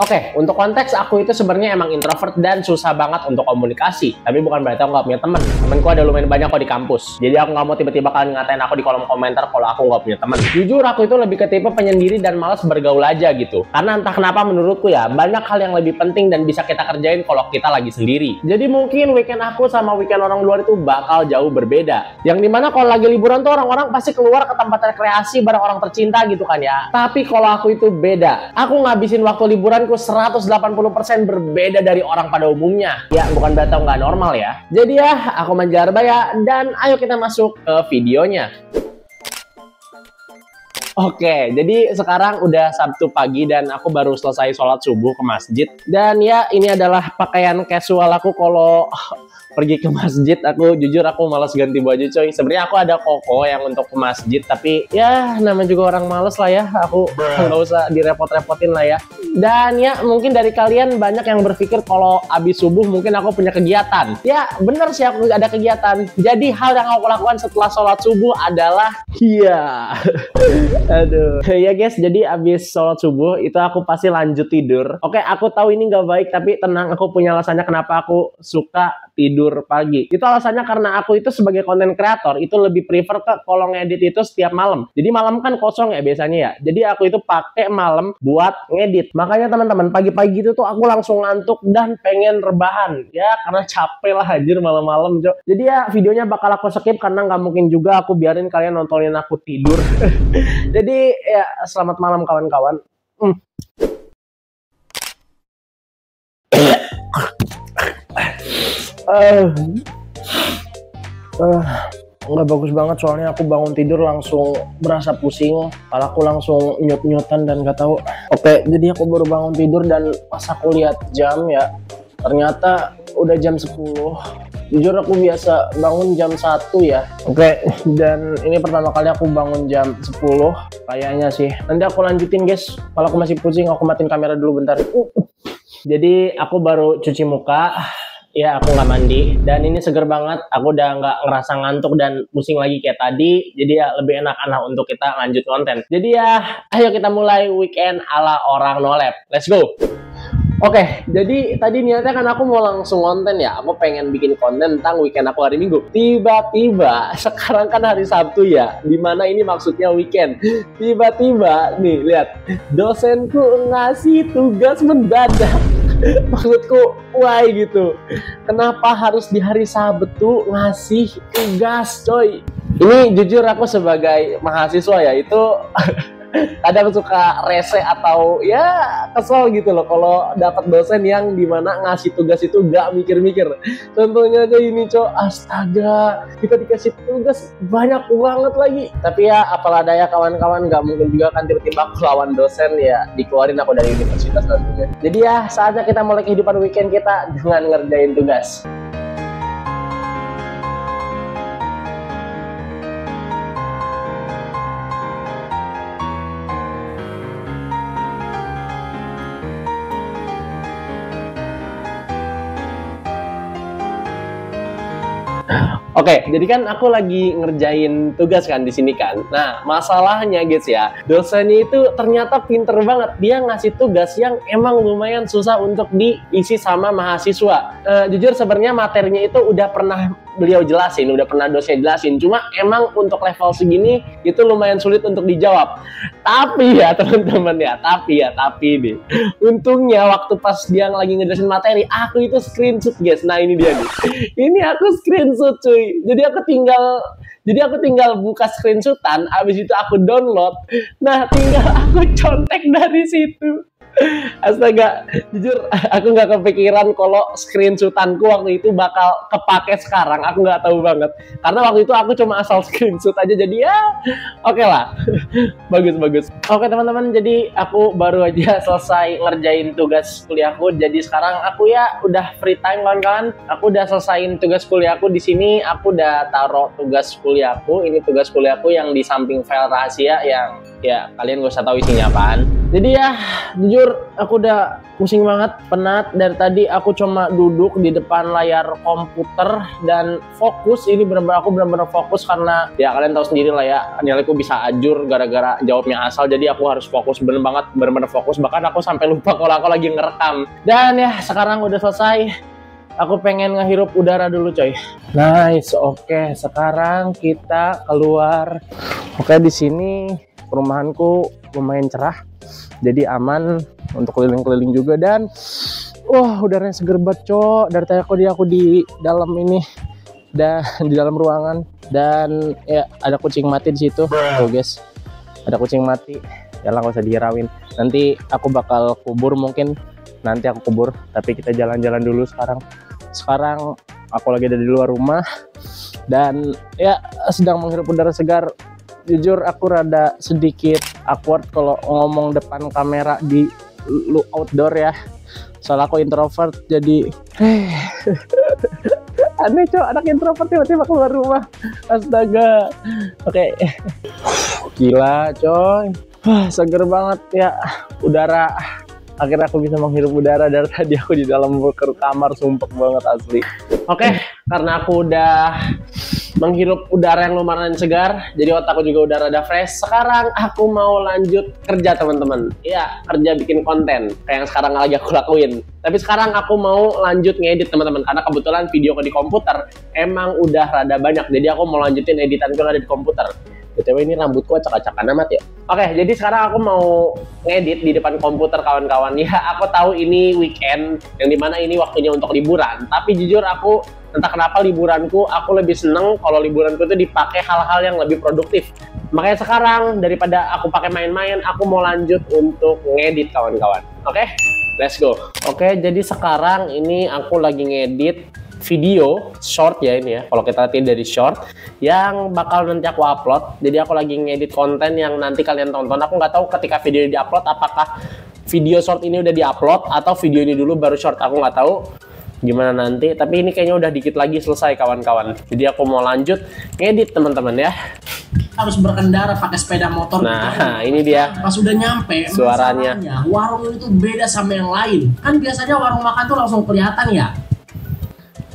Oke, untuk konteks aku itu sebenarnya emang introvert dan susah banget untuk komunikasi. Tapi bukan berarti aku nggak punya teman. Temenku ada lumayan banyak kok di kampus. Jadi aku nggak mau tiba-tiba kalian ngatain aku di kolom komentar kalau aku nggak punya teman. Jujur aku itu lebih ke tipe penyendiri dan malas bergaul aja gitu. Karena entah kenapa menurutku ya banyak hal yang lebih penting dan bisa kita kerjain kalau kita lagi sendiri. Jadi mungkin weekend aku sama weekend orang luar itu bakal jauh berbeda. Yang dimana kalau lagi liburan tuh orang-orang pasti keluar ke tempat rekreasi bareng orang tercinta gitu kan ya. Tapi kalau aku itu beda. Aku ngabisin waktu liburanku 180% berbeda dari orang pada umumnya. Ya, bukan berarti nggak normal ya. Jadi ya, aku Manjar Arbaya dan ayo kita masuk ke videonya. Oke, jadi sekarang udah Sabtu pagi dan aku baru selesai sholat subuh ke masjid. Dan ya, ini adalah pakaian casual aku kalau pergi ke masjid. Aku jujur aku malas ganti baju coy. Sebenarnya aku ada koko yang untuk ke masjid, tapi ya namanya juga orang males lah ya. Aku nggak usah direpot-repotin lah ya. Dan ya mungkin dari kalian banyak yang berpikir kalau abis subuh mungkin aku punya kegiatan. Ya bener sih aku ada kegiatan. Jadi hal yang aku lakukan setelah sholat subuh adalah aduh ya guys, jadi abis sholat subuh itu aku pasti lanjut tidur. Oke, aku tahu ini nggak baik, tapi tenang, aku punya alasannya kenapa aku suka tidur pagi. Itu alasannya karena aku itu sebagai konten kreator itu lebih prefer ke kalau ngedit itu setiap malam. Jadi malam kan kosong ya biasanya ya. Jadi aku itu pakai malam buat ngedit. Makanya teman-teman, pagi-pagi itu tuh aku langsung ngantuk dan pengen rebahan. Ya karena capek lah anjir malam-malam, Jo. Jadi ya videonya bakal aku skip karena nggak mungkin juga aku biarin kalian nontonin aku tidur. Jadi ya selamat malam kawan-kawan. Nggak bagus banget soalnya aku bangun tidur langsung berasa pusing, kepalaku langsung nyut-nyutan dan nggak tahu. Oke, jadi aku baru bangun tidur dan pas aku lihat jam ya, ternyata udah jam 10. Jujur aku biasa bangun jam 1 ya. Oke, dan ini pertama kali aku bangun jam 10 kayaknya sih. Nanti aku lanjutin guys, kalau aku masih pusing aku matiin kamera dulu bentar. Jadi aku baru cuci muka. Ya aku nggak mandi dan ini seger banget. Aku udah nggak ngerasa ngantuk dan pusing lagi kayak tadi. Jadi ya lebih enak untuk kita lanjut konten. Jadi ya ayo kita mulai weekend ala orang nolep. Let's go. Oke, jadi tadi niatnya kan aku mau langsung konten ya. Aku pengen bikin konten tentang weekend aku hari Minggu. Tiba-tiba sekarang kan hari Sabtu ya, dimana ini maksudnya weekend. Tiba-tiba nih lihat, dosenku ngasih tugas mendadak. Maksudku, why gitu. Kenapa harus di hari Sabtu ngasih tugas, coy? Ini jujur aku sebagai mahasiswa ya, itu kadang suka rese atau ya kesel gitu loh kalau dapat dosen yang dimana ngasih tugas itu gak mikir-mikir. Contohnya aja ini, Cok, astaga, kita dikasih tugas banyak banget lagi. Tapi ya apalah daya kawan-kawan, gak mungkin juga kan tiba-tiba aku lawan dosen ya dikeluarin aku dari universitas tentunya. Jadi ya saatnya kita mulai kehidupan weekend kita dengan ngerjain tugas. Oke, jadi kan aku lagi ngerjain tugas kan di sini kan. Nah, masalahnya guys ya, dosennya itu ternyata pinter banget. Dia ngasih tugas yang emang lumayan susah untuk diisi sama mahasiswa. Jujur sebenarnya materinya itu udah pernah beliau jelasin, udah pernah dosen jelasin. Cuma emang untuk level segini itu lumayan sulit untuk dijawab. Tapi ya teman-teman ya, tapi nih. Untungnya waktu pas dia lagi ngejelasin materi, aku itu screenshot guys. Nah ini dia nih. Ini aku screenshot cuy. Jadi aku tinggal buka screenshotan, abis itu aku download. Nah, tinggal aku contek dari situ. Astaga, jujur aku nggak kepikiran kalau screenshotanku waktu itu bakal kepake sekarang. Aku nggak tahu banget karena waktu itu aku cuma asal screenshot aja, jadi ya oke lah. bagus. Oke teman-teman, jadi aku baru aja selesai ngerjain tugas kuliahku. Jadi sekarang aku ya udah free time kawan-kawan. Aku udah selesaiin tugas kuliahku di sini. Aku udah taruh tugas kuliahku. Ini tugas kuliahku yang di samping file rahasia yang ya kalian gak usah tahu isinya apaan. Jadi ya, jujur aku udah pusing banget, penat. Dari tadi aku cuma duduk di depan layar komputer dan fokus. Ini benar-benar aku benar-benar fokus karena ya kalian tahu sendiri lah ya, nilaiku bisa ajur gara-gara jawabnya asal. Jadi aku harus fokus bener banget, benar-benar fokus. Bahkan aku sampai lupa kalau aku lagi ngerekam. Dan ya sekarang udah selesai. Aku pengen ngehirup udara dulu coy. Nice, oke. Sekarang kita keluar. Oke, di sini perumahanku lumayan cerah. Jadi aman untuk keliling-keliling juga dan udaranya seger banget cok. Dari tadi aku di dalam ini dan di dalam ruangan dan ya ada kucing mati di situ. Tuh guys, ada kucing mati. Ya lah, nggak usah dihirauin. Nanti aku bakal kubur mungkin. Nanti aku kubur. Tapi kita jalan-jalan dulu sekarang. Sekarang aku lagi ada di luar rumah dan ya sedang menghirup udara segar. Jujur aku rada sedikit awkward kalau ngomong depan kamera di outdoor ya. Soalnya aku introvert jadi aneh cok, anak introvert tiba-tiba keluar rumah. Astaga. Oke. Gila coy. Seger banget ya udara. Akhirnya aku bisa menghirup udara. Dari tadi aku di dalam kamar sumpek banget asli. Oke, karena aku udah menghirup udara yang lumayan segar, jadi otakku juga udah rada fresh. Sekarang aku mau lanjut kerja teman-teman. Iya, kerja bikin konten kayak yang sekarang lagi aku lakuin. Tapi sekarang aku mau lanjut ngedit teman-teman, karena kebetulan video di komputer emang udah rada banyak. Jadi aku mau lanjutin editanku yang ada di komputer. BTW ini rambutku acak-acakan amat ya. Oke, jadi sekarang aku mau ngedit di depan komputer kawan-kawan. Ya, aku tahu ini weekend, yang dimana ini waktunya untuk liburan. Tapi jujur aku, entah kenapa liburanku, aku lebih seneng kalau liburanku itu dipakai hal-hal yang lebih produktif. Makanya sekarang, daripada aku pakai main-main, aku mau lanjut untuk ngedit kawan-kawan. Oke, let's go. Oke, jadi sekarang ini aku lagi ngedit video short ya ini ya, kalau kita lihat dari short yang bakal nanti aku upload. Jadi aku lagi ngedit konten yang nanti kalian tonton. Aku nggak tahu ketika video ini diupload apakah video short ini udah diupload atau video ini dulu baru short, aku nggak tahu gimana nanti. Tapi ini kayaknya udah dikit lagi selesai kawan-kawan. Jadi aku mau lanjut ngedit teman-teman ya. Harus berkendara pakai sepeda motor. Nah ini dia pas udah nyampe suaranya. Warung itu beda sama yang lain. Kan biasanya warung makan tuh langsung kelihatan ya.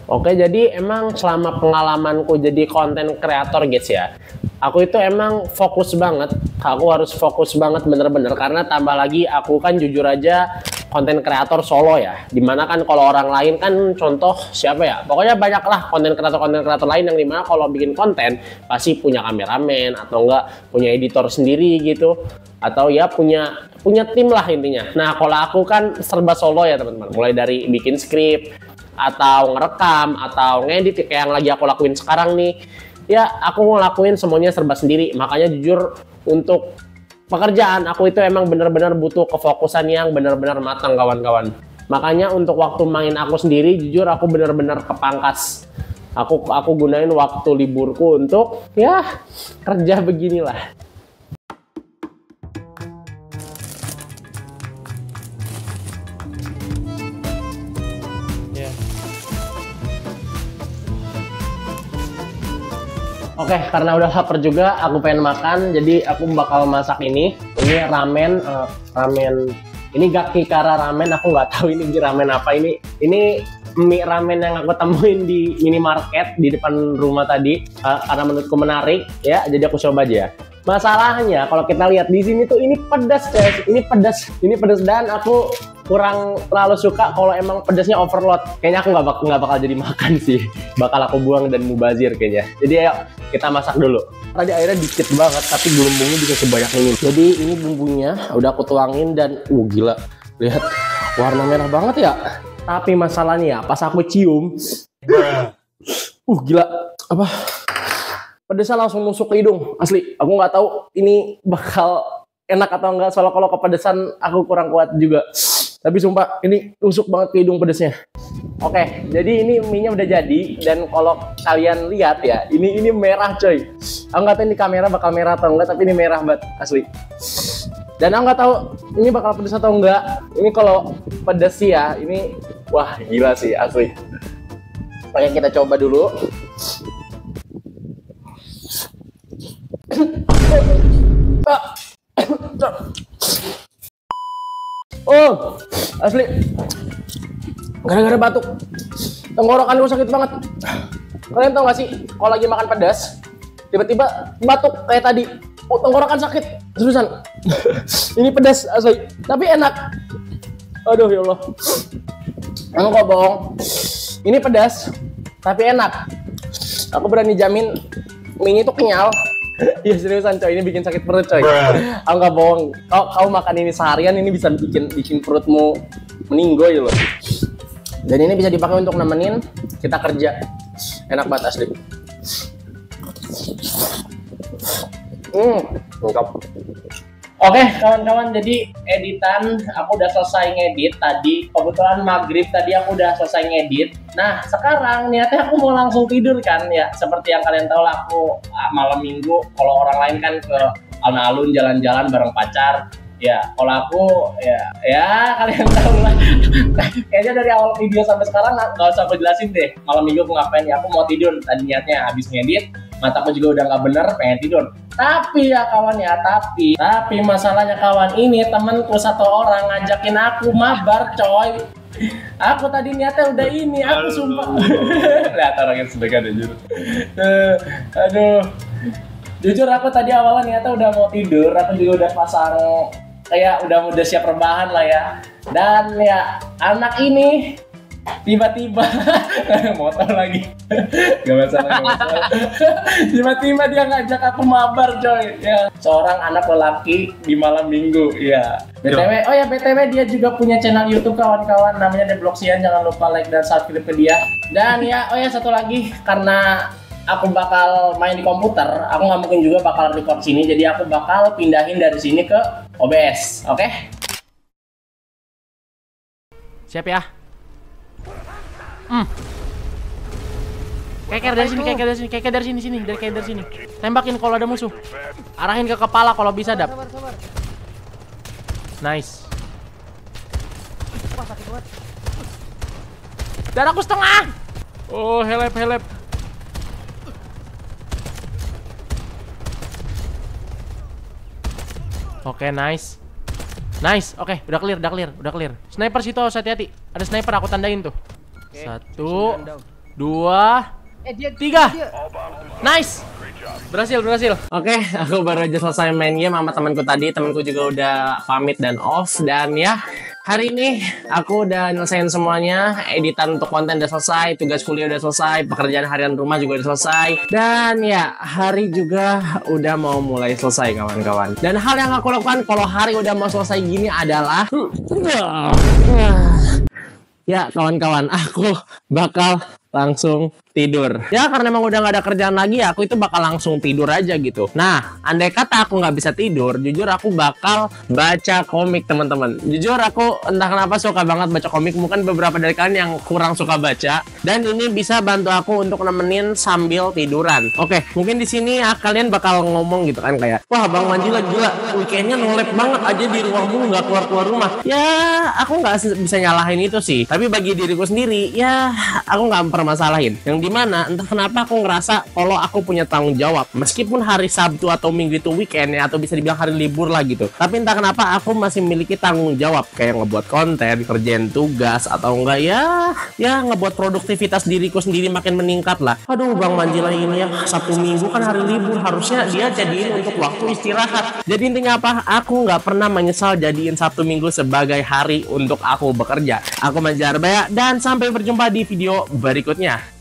Oke, jadi emang selama pengalamanku jadi konten kreator guys ya, aku itu emang fokus banget. Aku harus fokus banget bener-bener, karena tambah lagi aku kan jujur aja konten kreator solo ya. Dimana kan kalau orang lain kan contoh siapa ya, pokoknya banyak lah konten kreator lain yang dimana kalau bikin konten pasti punya kameramen atau enggak punya editor sendiri gitu, atau ya punya tim lah intinya. Nah kalau aku kan serba solo ya teman-teman, mulai dari bikin skrip atau ngerekam atau ngedit kayak yang lagi aku lakuin sekarang nih ya, aku ngelakuin semuanya serba sendiri. Makanya jujur untuk pekerjaan aku itu emang bener-bener butuh kefokusan yang bener-bener matang kawan-kawan. Makanya untuk waktu main aku sendiri jujur aku bener-bener kepangkas. Aku gunain waktu liburku untuk ya kerja beginilah. Oke, karena udah lapar juga, aku pengen makan, jadi aku bakal masak ini. Ini ramen, ini Gakikara ramen. Aku nggak tahu ini ramen apa ini. Ini mie ramen yang aku temuin di minimarket di depan rumah tadi, karena menurutku menarik ya. Jadi aku coba aja. Masalahnya kalau kita lihat di sini tuh ini pedas guys, ini pedas dan aku kurang terlalu suka kalau emang pedasnya overload. Kayaknya aku nggak bakal jadi makan sih, bakal aku buang dan mubazir kayaknya. Jadi ayo kita masak dulu. Tadi airnya dikit banget tapi bumbunya bisa sebanyak ini. Jadi ini bumbunya udah aku tuangin dan gila, lihat warna merah banget ya. Tapi masalahnya pas aku cium, gila apa? Pedesnya langsung nusuk ke hidung, asli. Aku nggak tahu ini bakal enak atau enggak, soalnya kalau kepedesan aku kurang kuat juga. Tapi sumpah ini nusuk banget ke hidung pedesnya. Oke, jadi ini mie-nya udah jadi dan kalau kalian lihat ya, ini merah coy. Aku nggak tahu ini kamera bakal merah atau enggak, tapi ini merah banget asli. Dan aku nggak tahu ini bakal pedes atau enggak. Ini kalau pedes sih ya, ini wah gila sih asli. Oke, kita coba dulu. Oh, asli. Gara-gara batuk. Tenggorokan gue sakit banget. Kalian tau gak sih, kalau lagi makan pedas, tiba-tiba batuk kayak tadi. Oh, tenggorokan sakit. Seriusan. Ini pedas asli, tapi enak. Aduh ya Allah. Enggak bohong. Ini pedas, tapi enak. Aku berani jamin mie itu kenyal. Iya seriusan coy, ini bikin sakit perut coy. Aku nggak bohong. Kau makan ini seharian, ini bisa bikin perutmu meninggoy loh. Dan ini bisa dipakai untuk nemenin kita kerja. Enak banget asli. Lengkap. Oke kawan-kawan, jadi editan aku udah selesai ngedit tadi. Kebetulan maghrib tadi aku udah selesai ngedit. Nah sekarang niatnya aku mau langsung tidur kan ya. Seperti yang kalian tahu lah, aku malam minggu kalau orang lain kan ke alun-alun jalan-jalan bareng pacar. Ya kalau aku ya kalian tahu lah. Kayaknya dari awal video sampai sekarang nggak usah aku jelasin deh. Malam minggu aku ngapain ya, aku mau tidur. Tadi niatnya habis ngedit, mataku juga udah nggak bener, pengen tidur. Tapi ya kawan ya, tapi masalahnya kawan, ini temenku satu orang ngajakin aku mabar coy. Aku tadi niatnya udah ini, aku sumpah. Lihat orangnya sedekat jujur. Aduh. Jujur aku tadi awalnya niatnya udah mau tidur, aku juga udah pasang kayak udah siap rebahan lah ya. Dan ya anak ini tiba-tiba motor lagi. Gak masalah. Tiba-tiba dia ngajak aku mabar coy ya. Seorang anak lelaki di malam minggu ya. BTW dia juga punya channel YouTube kawan-kawan, namanya The Bloxian. Jangan lupa like dan subscribe ke dia. Dan ya satu lagi, karena aku bakal main di komputer, aku nggak mungkin juga bakal record sini, jadi aku bakal pindahin dari sini ke OBS, oke? Siap ya? Kayak dari sini. Tembakin kalau ada musuh. Arahin ke kepala kalau bisa, Dap. Nice. Darahku setengah. Oh, help. Oke, nice. Oke, udah clear. Sniper situ, hati-hati. Ada sniper, aku tandain tuh. 1, 2, 3. Nice. Berhasil. Oke, aku baru aja selesai main game sama temanku tadi. Temanku juga udah pamit dan off. Dan ya, hari ini aku udah nyelesain semuanya. Editan untuk konten udah selesai, tugas kuliah udah selesai, pekerjaan harian rumah juga udah selesai. Dan ya, hari juga udah mau mulai selesai kawan-kawan. Dan hal yang aku lakukan kalau hari udah mau selesai gini adalah ya kawan-kawan, aku bakal langsung tidur. Ya karena emang udah gak ada kerjaan lagi, aku itu bakal langsung tidur aja gitu. Nah, andai kata aku nggak bisa tidur, jujur aku bakal baca komik teman-teman. Jujur aku entah kenapa suka banget baca komik. Mungkin beberapa dari kalian yang kurang suka baca, dan ini bisa bantu aku untuk nemenin sambil tiduran. Oke, mungkin di sini kalian bakal ngomong gitu kan kayak, wah Bang Manji gila, weekendnya nolep banget aja di ruangmu, nggak keluar rumah. Ya, aku nggak bisa nyalahin itu sih. Tapi bagi diriku sendiri, ya aku nggak permasalahin. Yang dimana entah kenapa aku ngerasa kalau aku punya tanggung jawab, meskipun hari Sabtu atau Minggu itu weekend ya, atau bisa dibilang hari libur lah gitu, tapi entah kenapa aku masih memiliki tanggung jawab kayak ngebuat konten, kerjain tugas, atau enggak ya ngebuat produktivitas diriku sendiri makin meningkat lah. Aduh Bang Manjila ini ya, Sabtu Minggu kan hari libur, harusnya dia jadiin untuk waktu istirahat. Jadi intinya apa, aku nggak pernah menyesal jadiin Sabtu Minggu sebagai hari untuk aku bekerja. Aku Manji Arbaya, dan sampai berjumpa di video berikutnya.